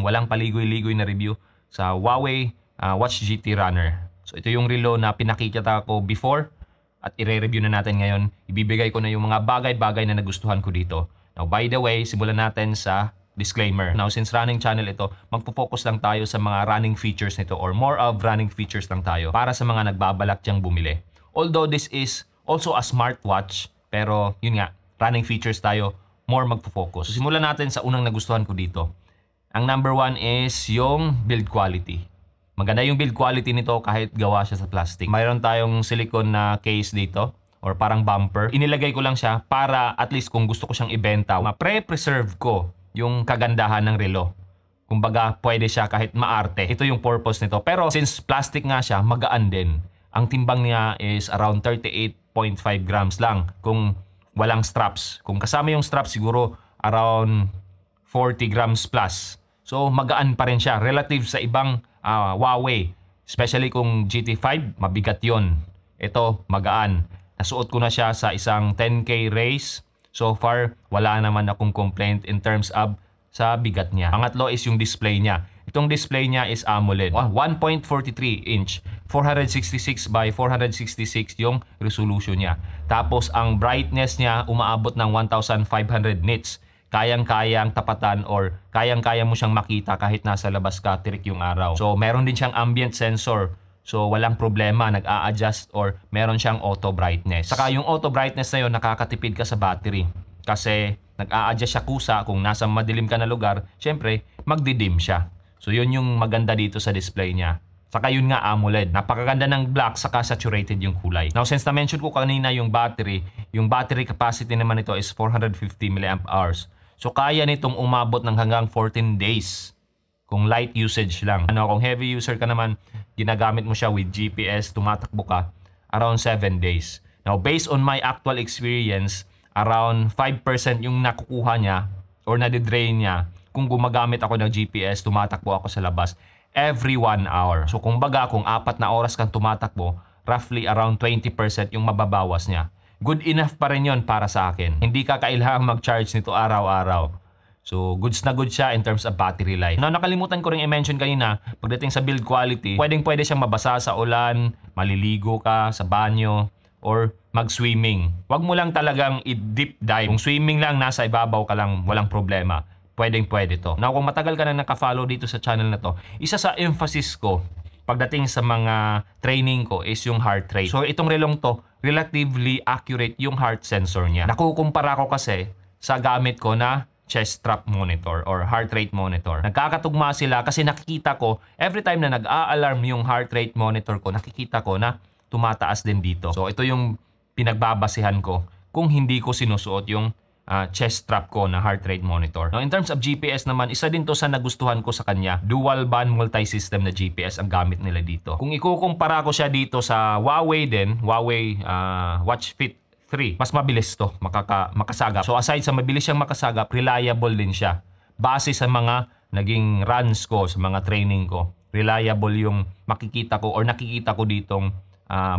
walang paligoy-ligoy na review sa Huawei Watch GT Runner. So ito yung relo na pinakita ko before at i-review na natin ngayon. Ibibigay ko na yung mga bagay-bagay na nagustuhan ko dito. Now by the way, simulan natin sa disclaimer. Now since running channel ito, magpo-focus lang tayo sa mga running features nito or more of running features lang tayo para sa mga nagbabalak diyang bumili. Although this is also a smartwatch, pero yun nga, running features tayo, more magpo-focus. So simulan natin sa unang nagustuhan ko dito. Ang number one is yung build quality. Maganda yung build quality nito kahit gawa siya sa plastic. Mayroon tayong silicone na case dito or parang bumper. Inilagay ko lang siya para at least kung gusto ko siyang ibenta, ma-pre-preserve ko yung kagandahan ng relo. Kumbaga, pwede siya kahit maarte. Ito yung purpose nito. Pero since plastic nga siya, magaan din. Ang timbang niya is around 38.5 grams lang kung walang straps. Kung kasama yung straps, siguro around 40 grams plus. So, magaan pa rin siya relative sa ibang Huawei. Especially kung GT5, mabigat yon. Ito, magaan. Nasuot ko na siya sa isang 10K race. So far, wala naman akong complaint in terms of sa bigat niya. Pangatlo is yung display niya. Itong display niya is AMOLED. 1.43 inch. 466 by 466 yung resolution niya. Tapos, ang brightness niya umaabot ng 1,500 nits. Kayang-kayang tapatan or kayang-kaya mo siyang makita kahit nasa labas ka, tirik yung araw. So, meron din siyang ambient sensor. So, walang problema, nag-a-adjust or meron siyang auto brightness. Saka yung auto brightness na yun, nakakatipid ka sa battery. Kasi nag-a-adjust siya kusa kung nasa madilim ka na lugar, syempre, magdidim siya. So, yun yung maganda dito sa display niya. Saka yun nga AMOLED. Napakaganda ng black saka saturated yung kulay. Now since na-mention ko kanina yung battery capacity naman ito is 450 mAh. So kaya nitong umabot ng hanggang 14 days kung light usage lang. Kung heavy user ka naman, ginagamit mo siya with GPS, tumatakbo ka, around 7 days. Now based on my actual experience, around 5% yung nakukuha niya or nadidrain niya kung gumagamit ako ng GPS, tumatakbo ako sa labas every 1 hour. So kumbaga kung 4 na oras kang tumatakbo, roughly around 20% yung mababawas niya. Good enough pa rin yun para sa akin. Hindi ka kailangang mag-charge nito araw-araw. So goods na good siya in terms of battery life. Now nakalimutan ko rin i-mention kanina, pagdating sa build quality, pwede siyang mabasa sa ulan, maliligo ka sa banyo, or mag-swimming. Huwag mo lang talagang i-deep dive. Kung swimming lang, nasa ibabaw ka lang, walang problema. Pwede to. Now kung matagal ka na naka-follow dito sa channel na to, isa sa emphasis ko pagdating sa mga training ko is yung heart rate. So itong relong to, relatively accurate yung heart sensor niya. Nakukumpara ko kasi sa gamit ko na chest strap monitor or heart rate monitor. Nagkakatugma sila kasi nakikita ko every time na nag-a-alarm yung heart rate monitor ko, nakikita ko na tumataas din dito. So ito yung pinagbabasehan ko kung hindi ko sinusuot yung chest strap ko na heart rate monitor. Now, in terms of GPS naman, isa din to sa nagustuhan ko sa kanya. Dual band multi-system na GPS ang gamit nila dito. Kung ikukumpara ko siya dito sa Huawei din, Huawei Watch Fit 3, mas mabilis to, makasagap. So aside sa mabilis siyang makasagap, reliable din siya. Base sa mga naging runs ko, sa mga training ko, reliable yung makikita ko or nakikita ko ditong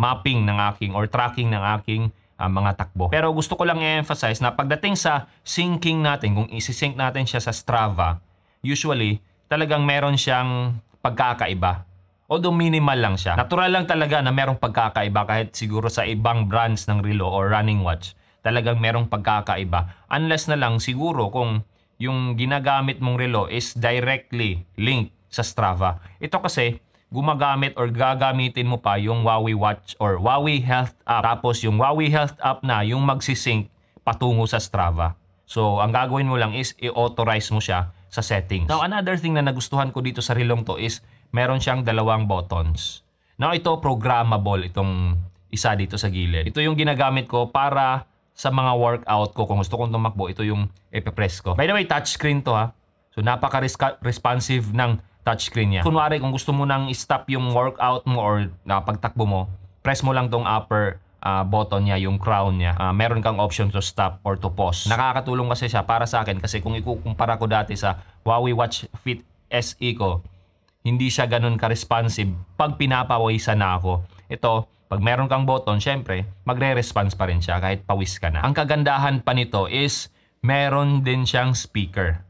mapping ng aking or tracking ng aking mga takbo. Pero gusto ko lang i-emphasize na pagdating sa syncing natin, kung isi-sync natin siya sa Strava, usually talagang meron siyang pagkakaiba. Although minimal lang siya. Natural lang talaga na merong pagkakaiba kahit siguro sa ibang brands ng relo or running watch. Talagang merong pagkakaiba. Unless na lang siguro kung yung ginagamit mong relo is directly linked sa Strava. Ito kasi gumagamit or gagamitin mo pa yung Huawei Watch or Huawei Health App. Tapos yung Huawei Health App na yung magsisync patungo sa Strava. So, ang gagawin mo lang is i-authorize mo siya sa settings. Now, another thing na nagustuhan ko dito sa relong to is meron siyang 2 buttons. Now, ito programmable, itong isa dito sa gilid. Ito yung ginagamit ko para sa mga workout ko. Kung gusto kong tumakbo, ito yung ipipress ko. By the way, touchscreen to ha. So, napaka-responsive ng touchscreen niya. Kunwari, kung gusto mo nang i-stop yung workout mo or pagtakbo mo, press mo lang tong upper button niya, yung crown niya. Meron kang option to stop or to pause. Nakakatulong kasi siya para sa akin kasi kung ikukumpara ko dati sa Huawei Watch Fit SE ko, hindi siya ganun ka-responsive pag pinapawisan na ako. Ito, pag meron kang button, syempre, magre-response pa rin siya kahit pawis ka na. Ang kagandahan pa nito is meron din siyang speaker.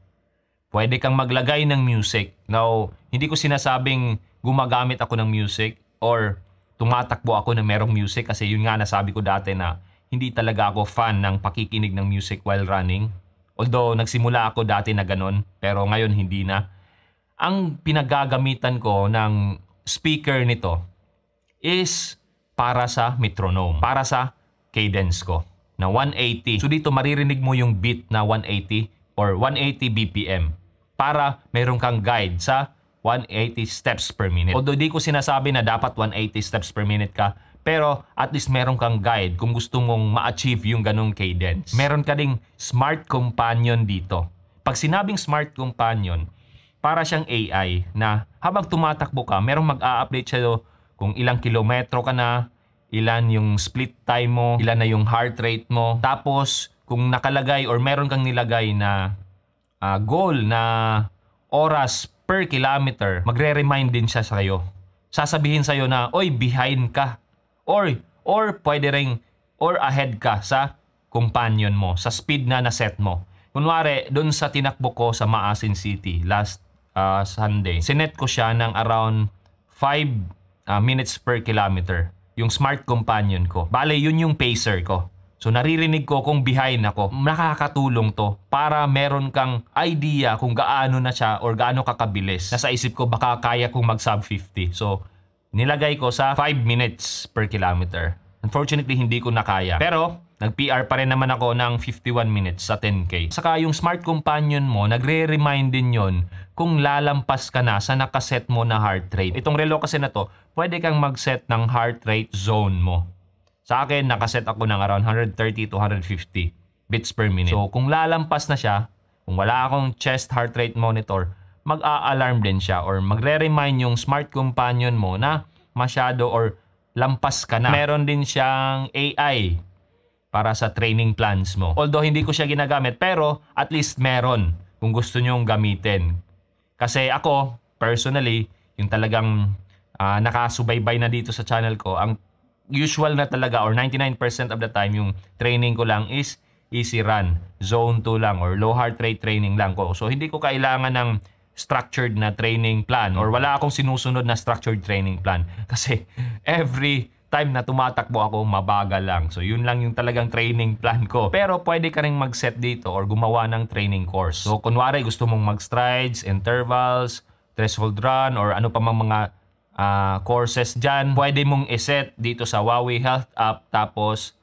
Pwede kang maglagay ng music. Now, hindi ko sinasabing gumagamit ako ng music or tumatakbo ako na merong music kasi yun nga nasabi ko dati na hindi talaga ako fan ng pakikinig ng music while running. Although nagsimula ako dati na ganun, pero ngayon hindi na. Ang pinagagamitan ko ng speaker nito is para sa metronome, para sa cadence ko na 180. So dito maririnig mo yung beat na 180 or 180 BPM para meron kang guide sa 180 steps per minute. Although di ko sinasabi na dapat 180 steps per minute ka, pero at least meron kang guide kung gusto mong ma-achieve yung ganong cadence. Meron ka ding smart companion dito. Pag sinabing smart companion, para siyang AI na habang tumatakbo ka, merong mag-a-update sa'yo kung ilang kilometro ka na, ilan yung split time mo, ilan na yung heart rate mo. Tapos, kung nakalagay or meron kang nilagay na goal na oras per kilometer, magre-remind din siya sa'yo. Sasabihin sa'yo na, oy, behind ka. Or pwede rin, or ahead ka sa companion mo, sa speed na naset mo. Kunwari, doon sa tinakbo ko sa Maasin City last Sunday, sinet ko siya ng around 5 minutes per kilometer. Yung smart companion ko. Bale, yun yung pacer ko. So naririnig ko kung behind ako. Nakakatulong to para meron kang idea kung gaano na siya or gaano kakabilis. Nasa isip ko baka kaya kong mag sub 50. So nilagay ko sa 5 minutes per kilometer. Unfortunately hindi ko na kaya. Pero nag-PR pa rin naman ako ng 51 minutes sa 10K. Saka yung smart companion mo, nagre-remind din yon kung lalampas ka na sa nakaset mo na heart rate. Itong relo kasi na to, pwede kang mag-set ng heart rate zone mo. Sa akin, nakaset ako ng around 130 to 150 beats per minute. So kung lalampas na siya, kung wala akong chest heart rate monitor, mag-a-alarm din siya or magre-remind yung smart companion mo na masyado or lampas ka na. Meron din siyang AI para sa training plans mo. Although hindi ko siya ginagamit, pero at least meron kung gusto nyong gamitin. Kasi ako, personally, yung talagang nakasubaybay na dito sa channel ko, ang usual na talaga or 99% of the time yung training ko lang is easy run, zone 2 lang or low heart rate training lang ko. So hindi ko kailangan ng structured na training plan or wala akong sinusunod na structured training plan kasi every time na tumatakbo ako mabagal lang. So yun lang yung talagang training plan ko. Pero pwede ka ring mag-set dito or gumawa ng training course. So kunwari gusto mong mag-strides, intervals, threshold run or ano pa mang mga courses dyan, pwede mong iset dito sa Huawei Health app tapos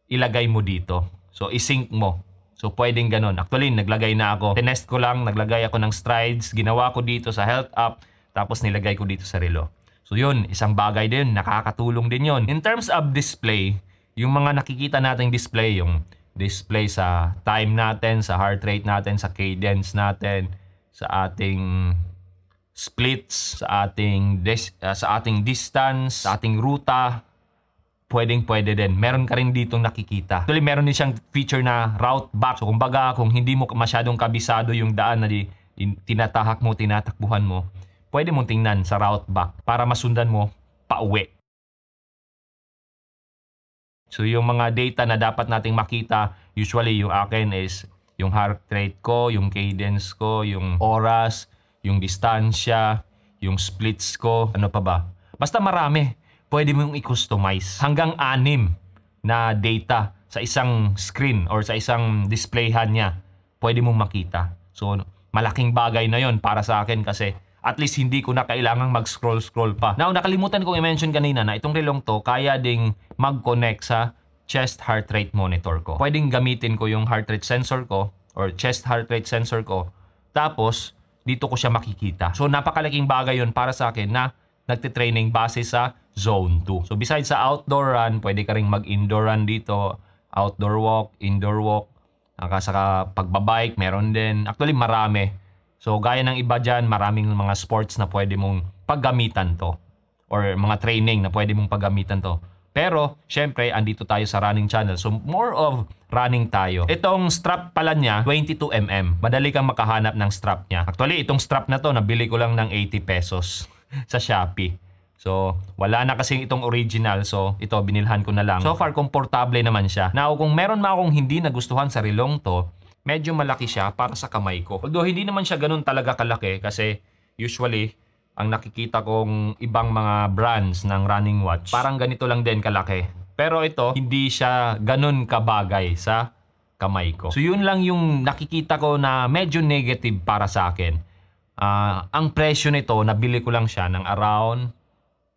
ilagay mo dito. So isync mo. So pwedeng ganun. Actually naglagay na ako. Tinest ko lang, naglagay ako ng strides, ginawa ko dito sa Health app tapos nilagay ko dito sa relo. So yun, isang bagay din, nakakatulong din yun. In terms of display, yung mga nakikita nating display, yung display sa time natin, sa heart rate natin, sa cadence natin, sa ating splits, sa ating distance, sa ating ruta, pwede din. Meron ka rin ditong nakikita. Actually, meron din siyang feature na route back. So kumbaga, kung hindi mo masyadong kabisado yung daan na tinatahak mo, tinatakbuhan mo, pwede mong tingnan sa route back para masundan mo pauwi. So yung mga data na dapat nating makita, usually yung akin is yung heart rate ko, yung cadence ko, yung oras, yung distansya, yung splits ko, ano pa ba? Basta marami. Pwede mong i-customize. Hanggang 6 na data sa isang screen or sa isang displayhan niya, pwede mong makita. So malaking bagay na yon para sa akin kasi at least hindi ko na kailangang mag-scroll pa. Now, nakalimutan kong i-mention kanina na itong relong to kaya ding mag-connect sa chest heart rate monitor ko. Pwedeng gamitin ko yung heart rate sensor ko or chest heart rate sensor ko. Tapos, dito ko siya makikita. So, napakalaking bagay yon para sa akin na nagtitraining base sa zone 2. So, besides sa outdoor run, pwede ka rin mag-indoor run dito. Outdoor walk, indoor walk. Saka pagbabike, meron din. Actually, marami. So, gaya ng iba dyan, maraming mga sports na pwede mong paggamitan to. Or mga training na pwede mong paggamitan to. Pero, syempre, andito tayo sa running channel. So, more of running tayo. Itong strap pala niya, 22mm. Madali kang makahanap ng strap niya. Actually, itong strap na to, nabili ko lang ng 80 pesos sa Shopee. So, wala na kasi itong original. So, ito, binilhan ko na lang. So far, komportable naman siya. Now, kung meron man akong hindi nagustuhan sa relong to, medyo malaki siya para sa kamay ko. Although hindi naman siya ganun talaga kalaki kasi usually ang nakikita kong ibang mga brands ng running watch, parang ganito lang din kalaki. Pero ito, hindi siya ganun kabagay sa kamay ko. So yun lang yung nakikita ko na medyo negative para sa akin. Ang presyo nito, nabili ko lang siya ng around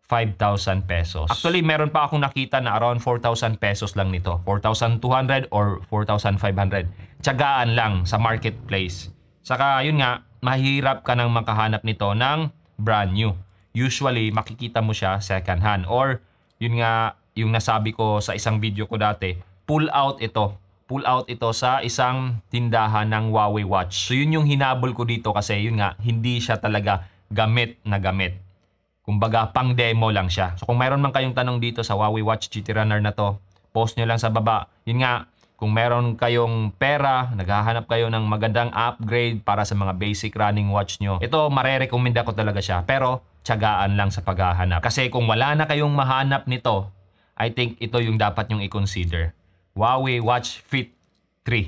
5,000 pesos. Actually, meron pa akong nakita na around 4,000 pesos lang nito. 4,200 or 4,500. Tiyagaan lang sa marketplace. Saka yun nga, mahirap ka nang makahanap nito ng brand new. Usually, makikita mo siya second hand. Or yun nga, yung nasabi ko sa isang video ko dati, pull out ito. Pull out ito sa isang tindahan ng Huawei watch. So yun yung hinabol ko dito kasi yun nga, hindi siya talaga gamit na gamit. Kumbaga, pang demo lang siya. So kung mayroon man kayong tanong dito sa Huawei Watch GT Runner na to, post nyo lang sa baba. Yun nga, kung meron kayong pera, naghahanap kayo ng magandang upgrade para sa mga basic running watch nyo, ito, marerekomenda ko talaga siya. Pero, tiyagaan lang sa paghahanap. Kasi kung wala na kayong mahanap nito, I think ito yung dapat nyong i-consider. Huawei Watch Fit 3.